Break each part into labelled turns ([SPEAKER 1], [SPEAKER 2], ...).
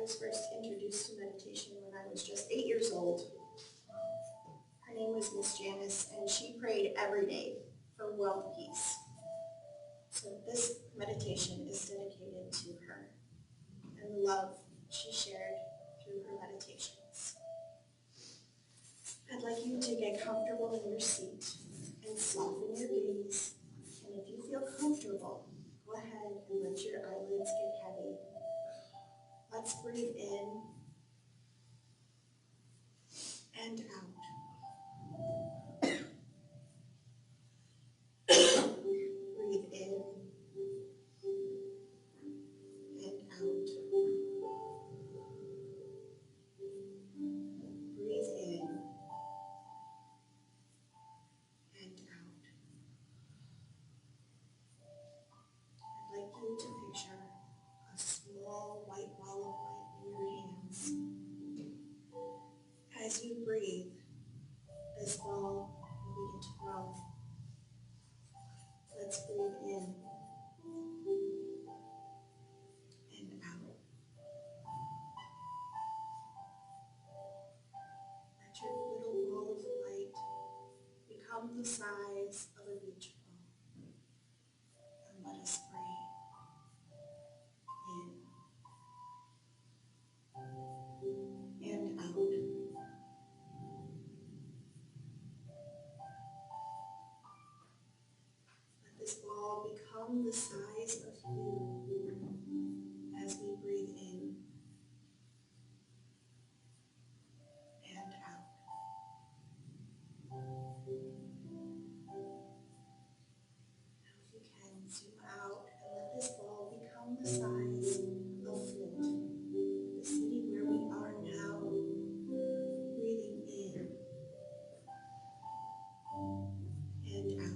[SPEAKER 1] was first introduced to meditation when I was just 8 years old. Her name was Miss Janice, and she prayed every day for world peace. So this meditation is dedicated to her and the love she shared through her meditations. I'd like you to get comfortable in your seat and soften your gaze. And if you feel comfortable, go ahead and let your eyelids get heavy. Let's breathe in and out. Breathe in and out. Breathe in and out. I'd like you to picture a small white ball of light in your hands. As you breathe, this ball will begin to grow. Let's breathe in and out. Let your little ball of light become the size of a beach ball. And let us pray. In and out. Let this ball become the size of you as we breathe in and out. Now if you can, zoom out and let this ball become the size of Flint, the city where we are now, breathing in and out.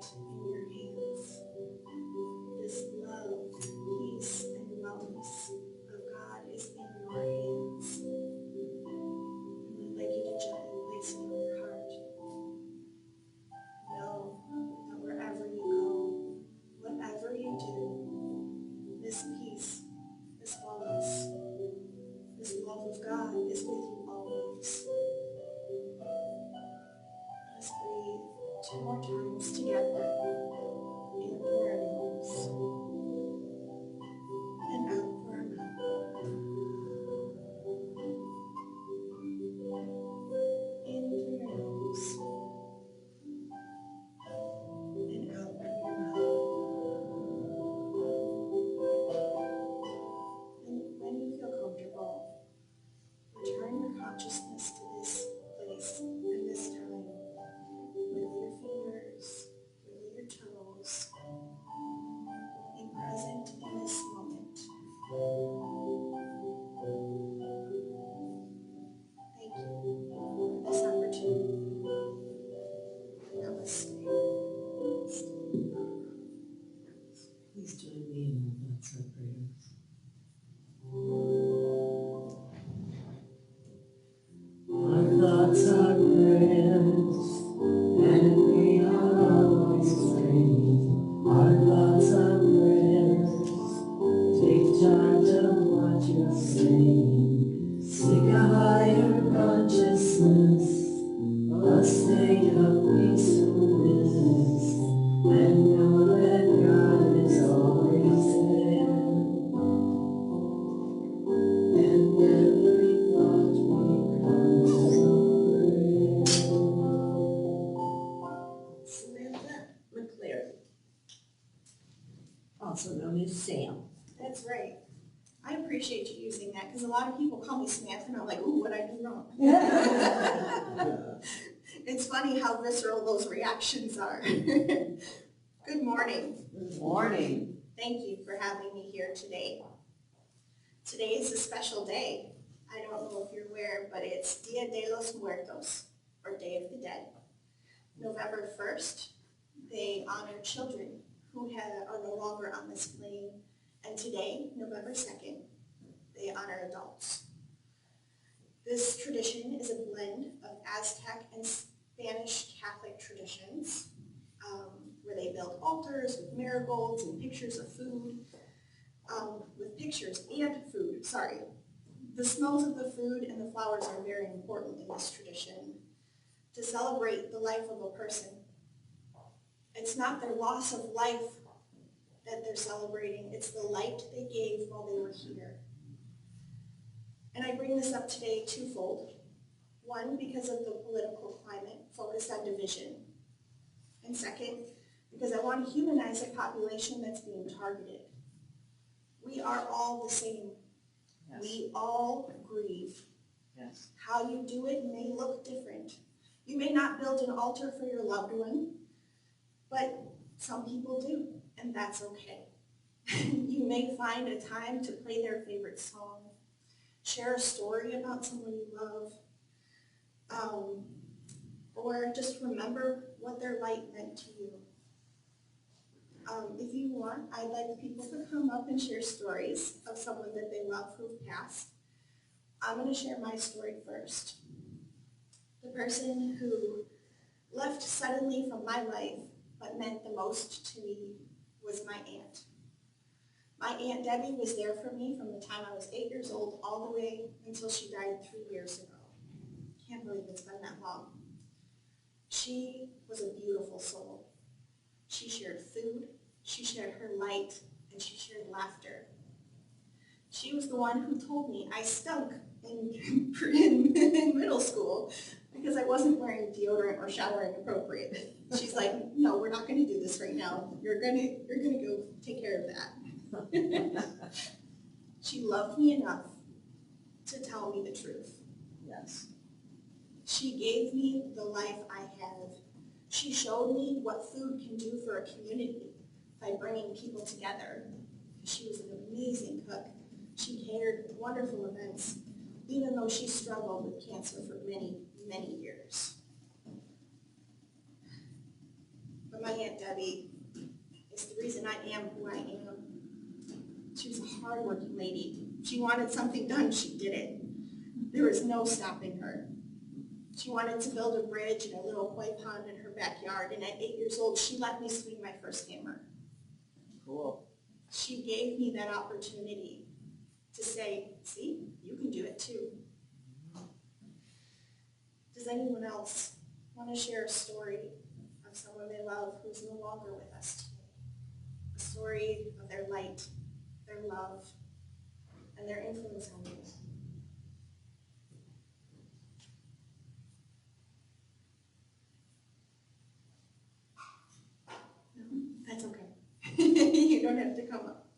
[SPEAKER 1] light in your hands. This love, peace, and wellness of God is in your hands. And I'd like you to gently place it on your heart. Know that wherever you go, whatever you do, this peace, this wellness, this love of God is with you always. Let's breathe 2 more times together. In through our nose and out through our mouth. In through your nose and out through your mouth. And when you feel comfortable, return your consciousness to this place and this time. Wiggle your fingers, wiggle your toes. Be present in this moment. Thank you for this opportunity. Namaste.
[SPEAKER 2] Please join me in our thoughts and prayers. Our thoughts are prayers, and we are always praying. Our thoughts are prayers. Take charge of what you're saying. Seek a higher consciousness, a state of peacefulness, and know that God is always there. And every thought becomes a prayer. Samantha Clary, also known as Sam.
[SPEAKER 1] That's right. I appreciate you using that because a lot of people call me Samantha and I'm like, ooh, what'd I do wrong? It's funny how visceral those reactions are. Good morning.
[SPEAKER 2] Good morning.
[SPEAKER 1] Thank you for having me here today. Today is a special day. I don't know if you're aware, but it's Dia de los Muertos, or Day of the Dead. November 1st, they honor children who are no longer on this plane. And today, November 2nd, they honor adults. This tradition is a blend of Aztec and Spanish Catholic traditions, where they build altars with marigolds and pictures of food, The smells of the food and the flowers are very important in this tradition to celebrate the life of a person. It's not their loss of life that they're celebrating, it's the light they gave while they were here. And I bring this up today twofold. One, because of the political climate focused on division. And second, because I want to humanize a population that's being targeted. We are all the same. Yes. We all grieve.
[SPEAKER 2] Yes.
[SPEAKER 1] How you do it may look different. You may not build an altar for your loved one, but some people do, and that's okay. You may find a time to play their favorite song, share a story about someone you love, or just remember what their light meant to you. If you want, I'd like people to come up and share stories of someone that they love who've passed. I'm going to share my story first. The person who left suddenly from my life but meant the most to me was my aunt. My Aunt Debbie was there for me from the time I was 8 years old all the way until she died 3 years ago. Can't believe it's been that long. She was a beautiful soul. She shared food, she shared her light, and she shared laughter. She was the one who told me I stunk in middle school because I wasn't wearing deodorant or showering appropriately. She's like, no, we're not going to do this right now. You're gonna go take care of that. She loved me enough to tell me the truth.
[SPEAKER 2] Yes.
[SPEAKER 1] She gave me the life I have. She showed me what food can do for a community by bringing people together. She was an amazing cook. She catered wonderful events, even though she struggled with cancer for many, many years. But my Aunt Aunt Debbie is the reason I am who I am. She was a hardworking lady. She wanted something done, she did it. There was no stopping her. She wanted to build a bridge and a little koi pond in her backyard, and at 8 years old, she let me swing my first hammer.
[SPEAKER 3] Cool.
[SPEAKER 1] She gave me that opportunity to say, see, you can do it too. Does anyone else want to share a story of someone they love who's no longer with us today? A story of their light, their love, and their influence on you. No, that's okay. You don't have to come up.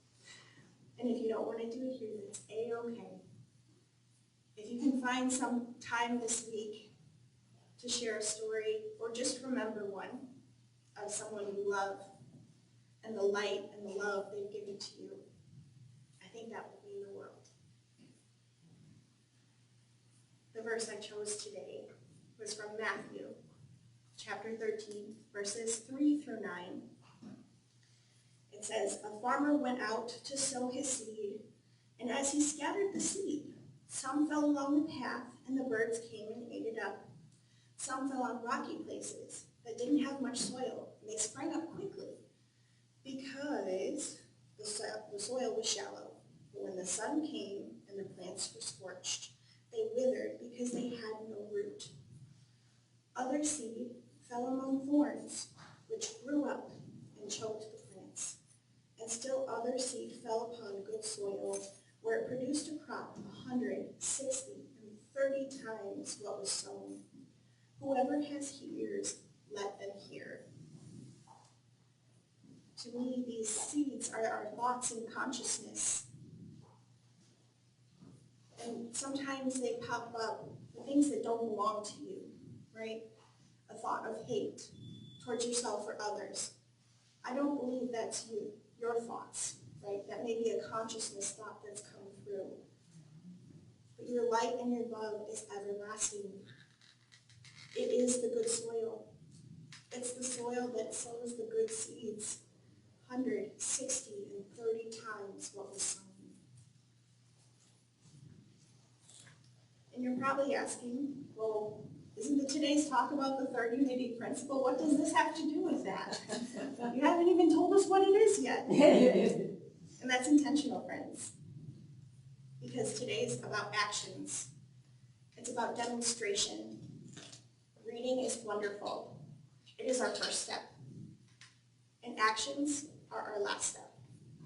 [SPEAKER 1] And if you don't want to do it here, that's A-okay. If you can find some time this week to share a story, or just remember one of someone you love and the light and the love they've given to you, I think that will mean the world. The verse I chose today was from Matthew, chapter 13, verses 3 through 9. It says, "A farmer went out to sow his seed, and as he scattered the seed, some fell along the path, and the birds came and ate it up. Some fell on rocky places that didn't have much soil, and they sprang up quickly because the soil was shallow. But when the sun came and the plants were scorched, they withered because they had no root. Other seed fell among thorns, which grew up and choked the plants. And still other seed fell upon good soil, where it produced a crop 160 and 30 times what was sown. Whoever has ears, let them hear." To me, these seeds are our thoughts and consciousness. And sometimes they pop up, the things that don't belong to you, right? A thought of hate towards yourself or others. I don't believe that's you, your thoughts, right? That may be a consciousness thought that's come through. But your light and your love is everlasting. It is the good soil. It's the soil that sows the good seeds, 160 and 30 times what was sown. And you're probably asking, well, isn't today's talk about the third unity principle? What does this have to do with that? You haven't even told us what it is yet. And that's intentional, friends. Because today's about actions. It's about demonstration. Reading is wonderful. It is our first step. And actions are our last step.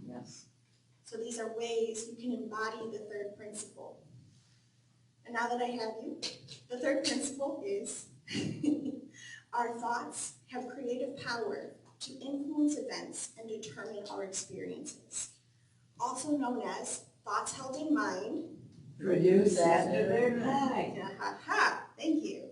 [SPEAKER 3] Yes.
[SPEAKER 1] So these are ways you can embody the third principle. And now that I have you, the third principle is our thoughts have creative power to influence events and determine our experiences. Also known as thoughts held in mind.
[SPEAKER 2] Produce after their kind.
[SPEAKER 1] Ha ha, thank you.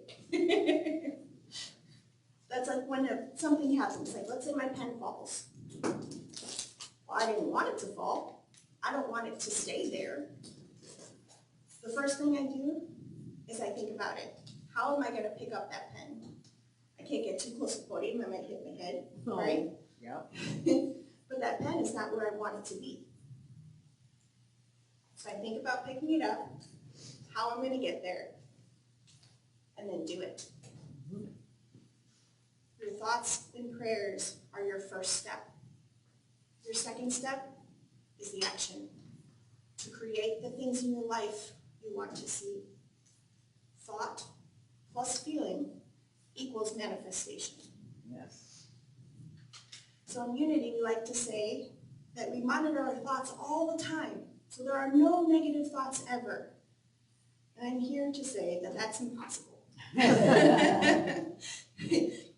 [SPEAKER 1] That's like when something happens, like let's say my pen falls. Well, I didn't want it to fall. I don't want it to stay there. The first thing I do is I think about it. How am I going to pick up that pen? I can't get too close to the podium, I might hit my head, right?
[SPEAKER 3] Yep.
[SPEAKER 1] But that pen is not where I want it to be. So I think about picking it up, how I'm going to get there, and then do it. Your thoughts and prayers are your first step. Your second step is the action. To create the things in your life you want to see. Thought plus feeling equals manifestation.
[SPEAKER 3] Yes.
[SPEAKER 1] So in Unity, we like to say that we monitor our thoughts all the time. So there are no negative thoughts ever. And I'm here to say that that's impossible.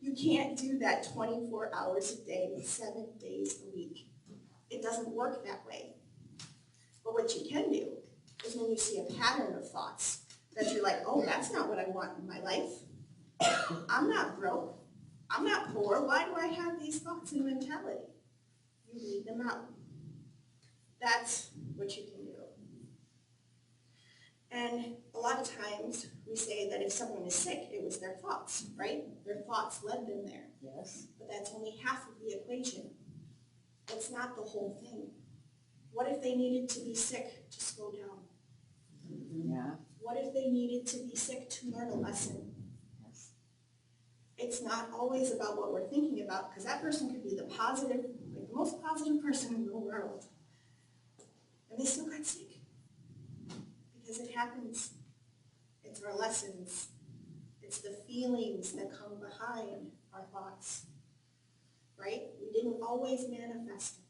[SPEAKER 1] You can't do that 24 hours a day, 7 days a week. It doesn't work that way. But what you can do is when you see a pattern of thoughts that you're like, oh, that's not what I want in my life. I'm not broke. I'm not poor. Why do I have these thoughts and mentality? You weed them out. That's what you can do. And a lot of times we say that if someone is sick, it was their thoughts, right? Their thoughts led them there.
[SPEAKER 3] Yes.
[SPEAKER 1] But that's only half of the equation. That's not the whole thing. What if they needed to be sick to slow down?
[SPEAKER 3] Yeah.
[SPEAKER 1] What if they needed to be sick to learn a lesson?
[SPEAKER 3] Yes.
[SPEAKER 1] It's not always about what we're thinking about, because that person could be the positive, like the most positive person in the world. And they still got sick. Because it happens. It's our lessons. It's the feelings that come behind our thoughts. Right? We didn't always manifest it.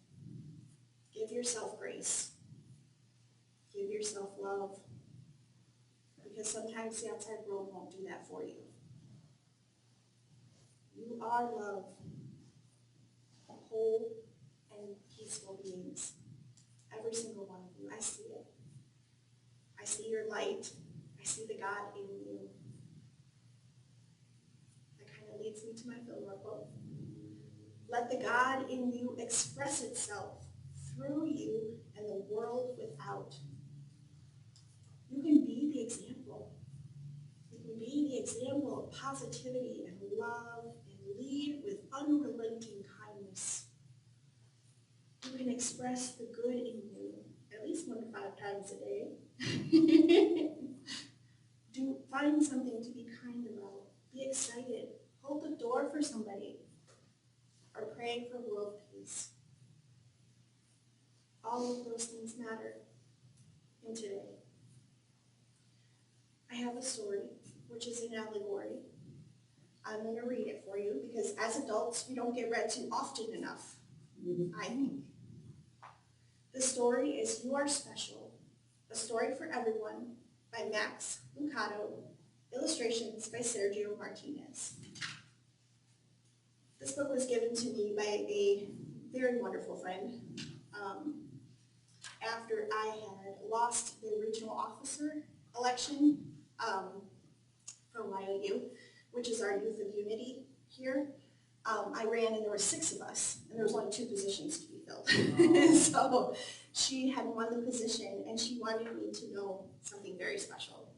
[SPEAKER 1] Give yourself grace. Give yourself love. Because sometimes the outside world won't do that for you. You are love. Whole and peaceful beings. Every single one of you. I see it. I see your light. I see the God in you. That kind of leads me to my Fillmore quote. Let the God in you express itself through you and the world without. You can be the example. You can be the example of positivity and love and lead with unrelenting kindness. You can express the good in you at least 1 to 5 times a day. Find something to be kind about. Be excited. Hold the door for somebody. Or pray for world peace. All of those things matter in today. I have a story, which is an allegory. I'm going to read it for you because as adults, we don't get read to often enough, I think. The story is You Are Special, A Story for Everyone by Max Lucado, illustrations by Sergio Martinez. This book was given to me by a very wonderful friend after I had lost the regional officer election for YOU, which is our Youth of Unity here. I ran and there were 6 of us, and there was only 2 positions to be filled. So she had won the position, and she wanted me to know something very special.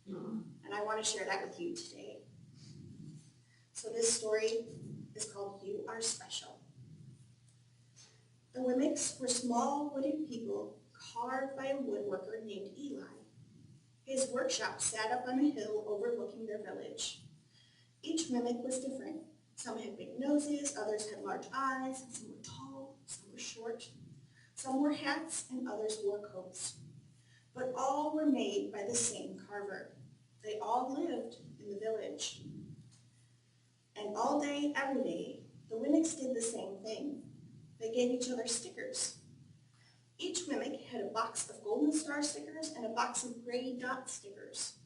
[SPEAKER 1] And I want to share that with you today. So this story is called You Are Special. The Wemmicks were small wooden people carved by a woodworker named Eli. His workshop sat up on a hill overlooking their village. Each Wemmick was different. Some had big noses, others had large eyes, some were tall, some were short. Some wore hats and others wore coats. But all were made by the same carver. They all lived in the village. And all day, every day, the Wemmicks did the same thing. They gave each other stickers. Each Wemmick had a box of golden star stickers and a box of gray dot stickers.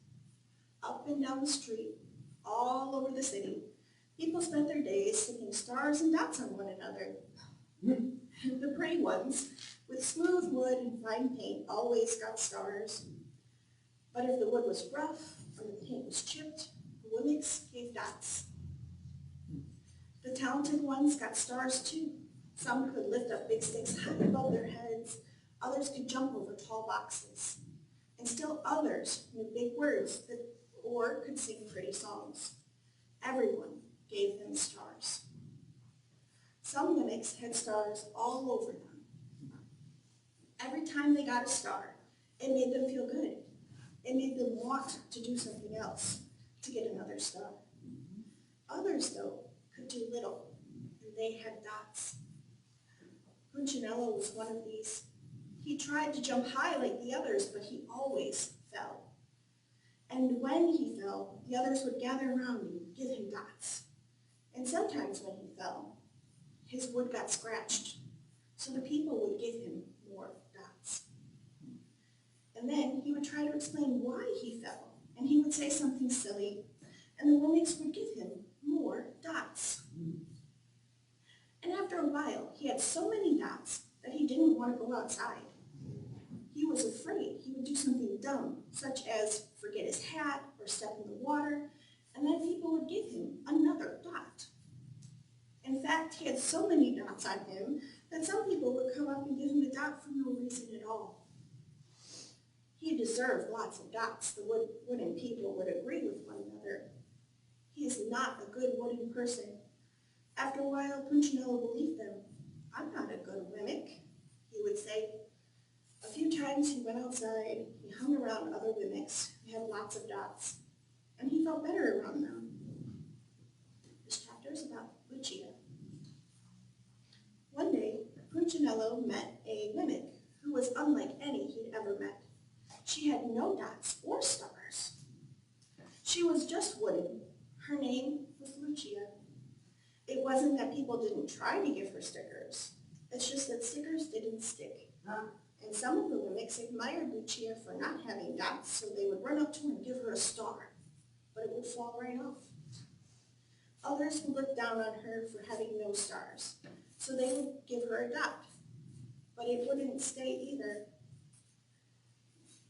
[SPEAKER 1] Up and down the street, all over the city, people spent their days sticking stars and dots on one another. The pretty ones, with smooth wood and fine paint, always got stars. But if the wood was rough or the paint was chipped, the Wemmicks gave dots. The talented ones got stars too. Some could lift up big sticks high above their heads. Others could jump over tall boxes. And still others knew big words or could sing pretty songs. Everyone gave them stars. Some Wemmicks had stars all over them. Every time they got a star, it made them feel good. It made them want to do something else to get another star. Others, though, could do little, and they had dots. Punchinello was one of these. He tried to jump high like the others, but he always fell. And when he fell, the others would gather around and give him dots. And sometimes when he fell, his wood got scratched, so the people would give him more dots. And then he would try to explain why he fell, and he would say something silly, and the Wemmicks would give him more dots. And after a while, he had so many dots that he didn't want to go outside. He was afraid he would do something dumb, such as forget his hat or step in the water, and then people would give him another dot. In fact, he had so many dots on him that some people would come up and give him a dot for no reason at all. He deserved lots of dots. The wooden people would agree with one another. He is not a good wooden person. After a while, Punchinello believed them. I'm not a good mimic, he would say. A few times he went outside, he hung around other mimics who had lots of dots, and he felt better around them. This chapter is about Lucia. One day, Punchinello met a mimic who was unlike any he'd ever met. She had no dots or stars. She was just wooden. Her name was Lucia. It wasn't that people didn't try to give her stickers. It's just that stickers didn't stick. And some of the mimics admired Lucia for not having dots, so they would run up to her and give her a star, but it would fall right off. Others would look down on her for having no stars, so they would give her a dot, but it wouldn't stay either.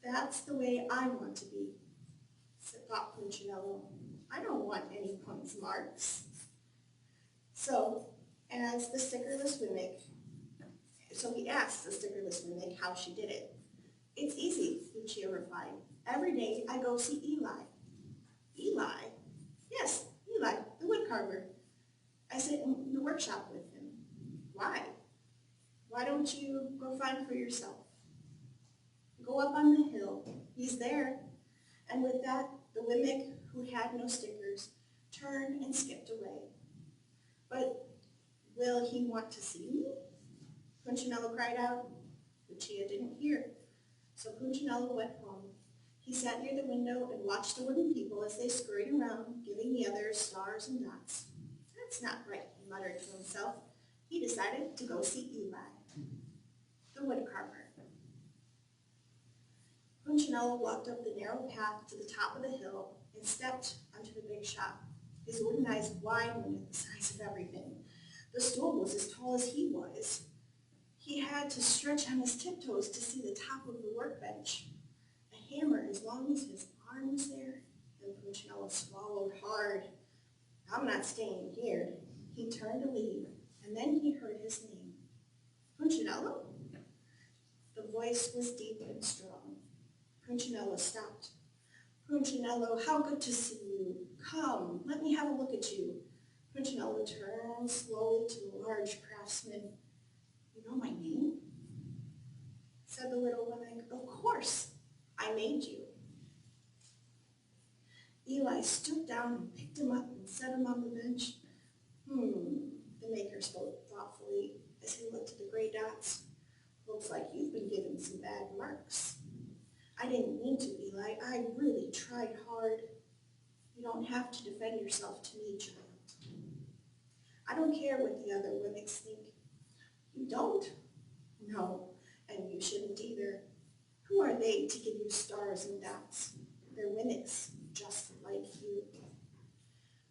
[SPEAKER 1] That's the way I want to be, thought Punchinello. I don't want any points marks. So he asked the stickerless mimic how she did it. It's easy, Lucia replied. Every day I go see Eli. Eli? Yes, Eli, the wood carver. I sit in the workshop with him. Why? Why don't you go find for yourself? Go up on the hill. He's there. And with that, the mimic who had no stickers turned and skipped away. But will he want to see me? Punchinello cried out. Lucia didn't hear. So Punchinello went home. He sat near the window and watched the wooden people as they scurried around, giving the others stars and dots. That's not right, he muttered to himself. He decided to go see Eli, the wood carver. Punchinello walked up the narrow path to the top of the hill and stepped onto the big shop. His wooden eyes widened at the size of everything. The stool was as tall as he was. He had to stretch on his tiptoes to see the top of the workbench. A hammer as long as his arm was there, and Punchinello swallowed hard. I'm not staying here. He turned to leave, and then he heard his name. Punchinello? The voice was deep and strong. Punchinello stopped. Punchinello, how good to see you. Come, let me have a look at you. Punchinello turned slowly to the large craftsman. You know my name? Said the little woman. Of course, I made you. Eli stooped down and picked him up and set him on the bench. The maker spoke thoughtfully as he looked at the gray dots. Looks like you've been given some bad marks. I didn't mean to, Eli. I really tried hard. You don't have to defend yourself to me, child. I don't care what the other mimics think. You don't? No, and you shouldn't either. Who are they to give you stars and dots? They're mimics, just like you.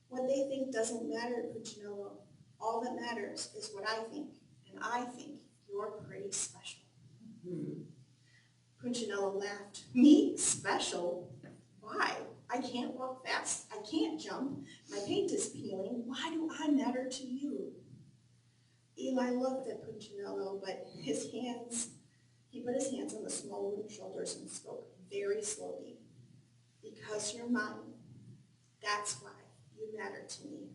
[SPEAKER 1] What they think doesn't matter, Punchinello. All that matters is what I think, and I think you're pretty special. Punchinello laughed. Me? Special? Why? I can't walk fast. I can't jump. My paint is peeling. Why do I matter to you? Eli looked at Punchinello, but he put his hands on the small wooden shoulders and spoke very slowly. Because you're mine. That's why you matter to me.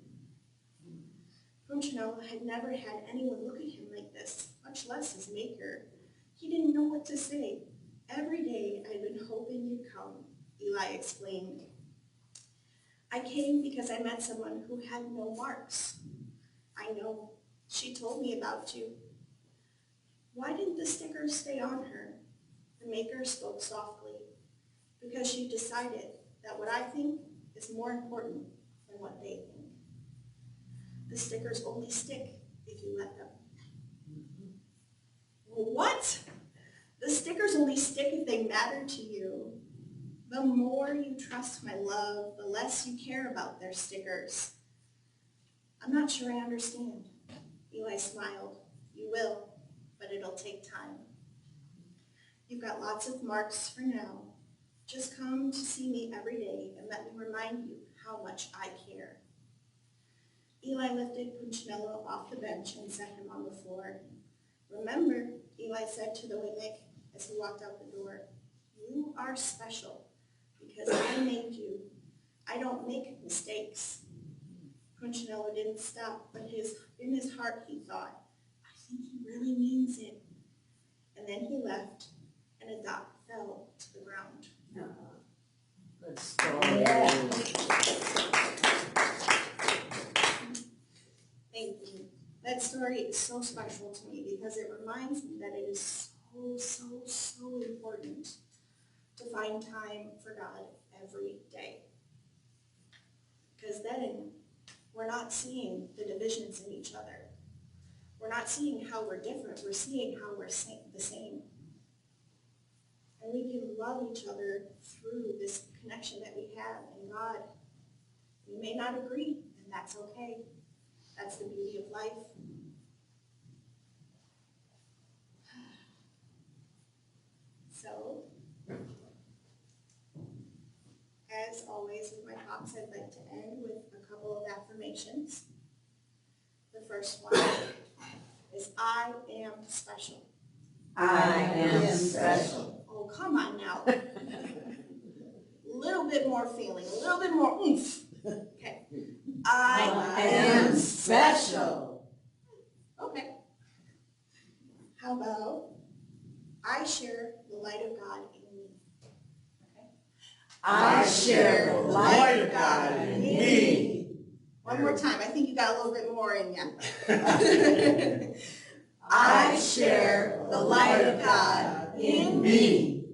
[SPEAKER 1] Punchinello had never had anyone look at him like this, much less his maker. He didn't know what to say. Every day I'd been hoping you'd come, Eli explained. I came because I met someone who had no marks. I know. She told me about you. Why didn't the stickers stay on her? The maker spoke softly. Because she decided that what I think is more important than what they think. The stickers only stick if you let them. What? The stickers only stick if they matter to you. The more you trust my love, the less you care about their stickers. I'm not sure I understand. Eli smiled. You will, but it'll take time. You've got lots of marks for now. Just come to see me every day and let me remind you how much I care. Eli lifted Punchinello off the bench and set him on the floor. Remember, Eli said to the mimic as he walked out the door, you are special because I made you. I don't make mistakes. Punchinello didn't stop, but in his heart he thought, I think he really means it. And then he left, and a dot fell to the ground.
[SPEAKER 3] Good story.
[SPEAKER 1] Thank you. That story is so special to me because it reminds me that it is so important to find time for God every day. Because then we're not seeing the divisions in each other. We're not seeing how we're different. We're seeing how we're the same. And we can love each other through this connection that we have in God. We may not agree, and that's okay. That's the beauty of life. So, as always with my talks, I'd like to end with a couple of affirmations. The first one is, I am special.
[SPEAKER 3] I am special.
[SPEAKER 1] Oh, come on now. A little bit more feeling, a little bit more oomph. Okay. I
[SPEAKER 3] am special.
[SPEAKER 1] Okay. How about, I share the light of God in me. Okay.
[SPEAKER 3] I share the light of God in me.
[SPEAKER 1] One more time. I think you got a little bit more in you.
[SPEAKER 3] I share the light of God in me.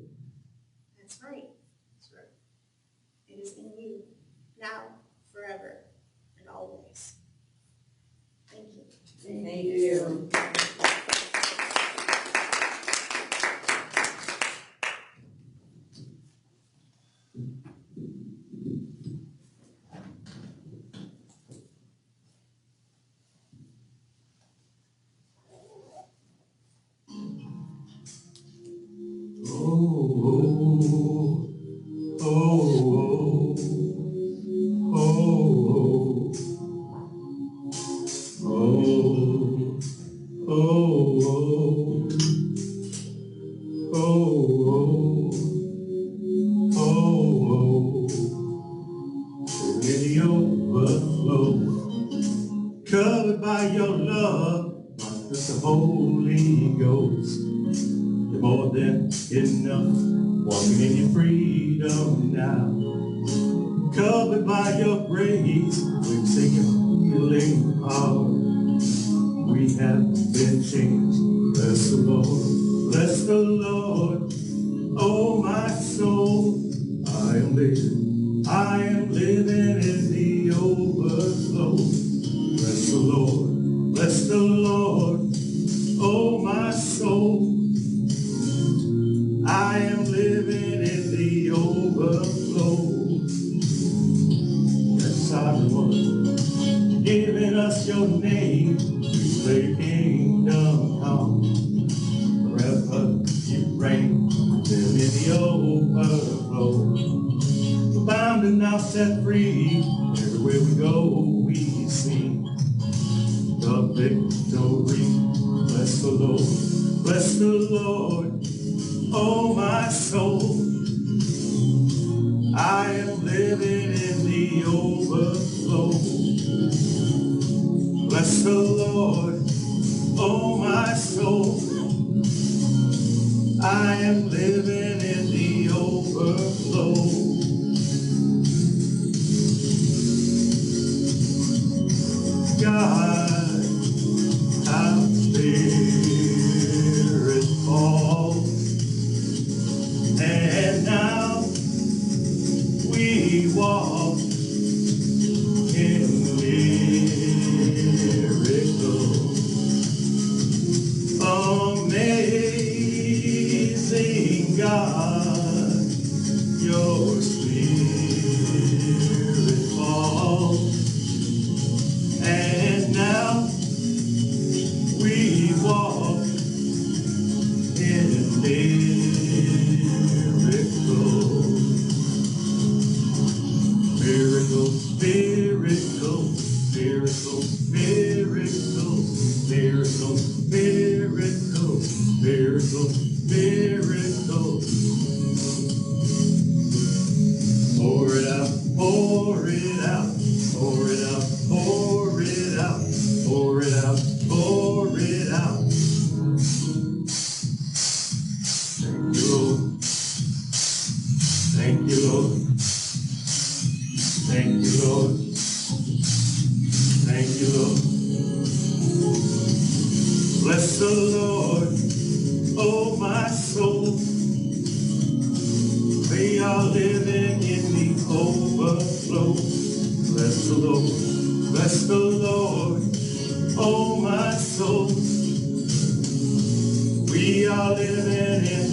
[SPEAKER 1] That's right. That's right. It is in you, now, forever, and always. Thank you.
[SPEAKER 3] Thank you.
[SPEAKER 4] Covered by your love, with the Holy Ghost. You're more than enough, walking in your freedom now. Covered by your grace, we're singing healing power. We have been changed. Bless the Lord, bless the Lord, oh my soul. I am living in the overflow. Bless the Lord, bless the Lord, oh my soul. I am living in the overflow. Yes, I was giving us your name. The kingdom come, forever you reign. Live in the overflow. Bound and now set free. Everywhere we go, we see the victory. Bless the Lord, bless the Lord, oh my soul. I am living in the overflow. Bless the Lord, oh my soul. I am living in the overflow. God, our spirit falls, and now we walk in miracles. Amazing God, your you, Lord. Thank you, Lord. Bless the Lord, oh my soul. They are living in the overflow. Bless the Lord, bless the Lord, oh my soul. We are living in